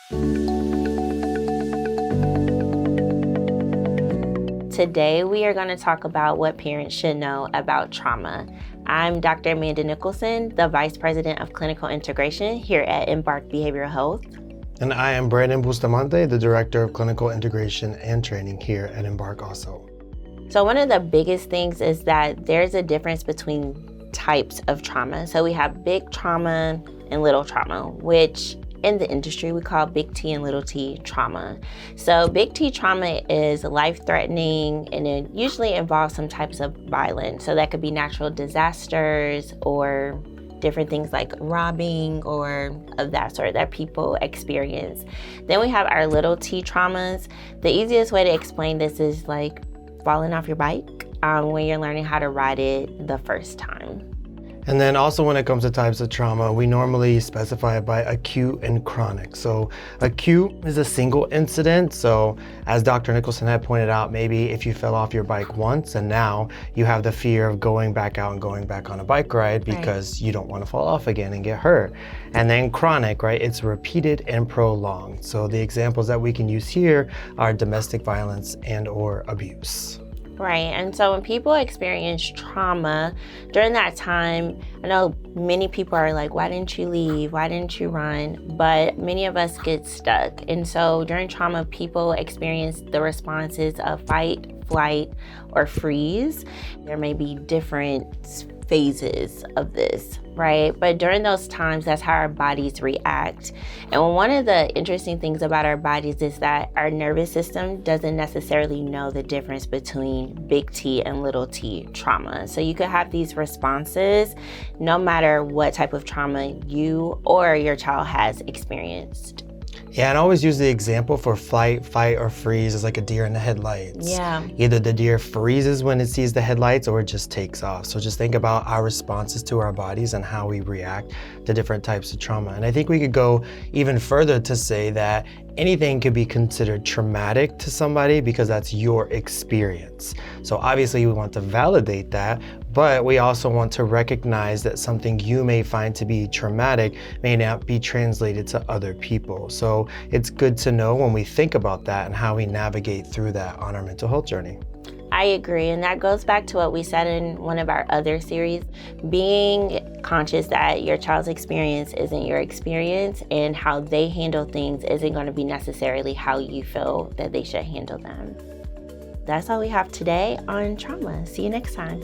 Today, we are going to talk about what parents should know about trauma. I'm Dr. Amanda Nicholson, the Vice President of Clinical Integration here at Embark Behavioral Health. And I am Brandon Bustamante, the Director of Clinical Integration and Training here at Embark also. So one of the biggest things is that there's a difference between types of trauma. So we have big trauma and little trauma, which in the industry we call big T and little t trauma. So big T trauma is life-threatening, and it usually involves some types of violence. So that could be natural disasters or different things like robbing or of that sort that people experience. Then we have our little t traumas. The easiest way to explain this is like falling off your bike when you're learning how to ride it the first time. And then also when it comes to types of trauma, we normally specify it by acute and chronic. So acute is a single incident. So as Dr. Nicholson had pointed out, maybe if you fell off your bike once and now you have the fear of going back out and going back on a bike ride because you don't want to fall off again and get hurt. And then chronic, right? It's repeated and prolonged. So the examples that we can use here are domestic violence and or abuse. Right, and so when people experience trauma during that time, I know many people are like, why didn't you leave? Why didn't you run? But many of us get stuck. And so during trauma, people experience the responses of fight, flight, or freeze. There may be different phases of this, right? But during those times, that's how our bodies react. And one of the interesting things about our bodies is that our nervous system doesn't necessarily know the difference between big T and little t trauma. So you could have these responses no matter what type of trauma you or your child has experienced. Yeah, and I always use the example for flight, fight, or freeze as like a deer in the headlights. Yeah. Either the deer freezes when it sees the headlights or it just takes off. So just think about our responses to our bodies and how we react to different types of trauma. And I think we could go even further to say that anything could be considered traumatic to somebody because that's your experience. So obviously we want to validate that, but we also want to recognize that something you may find to be traumatic may not be translated to other people. So it's good to know when we think about that and how we navigate through that on our mental health journey. I agree, and that goes back to what we said in one of our other series. Being conscious that your child's experience isn't your experience, and how they handle things isn't going to be necessarily how you feel that they should handle them. That's all we have today on trauma. See you next time.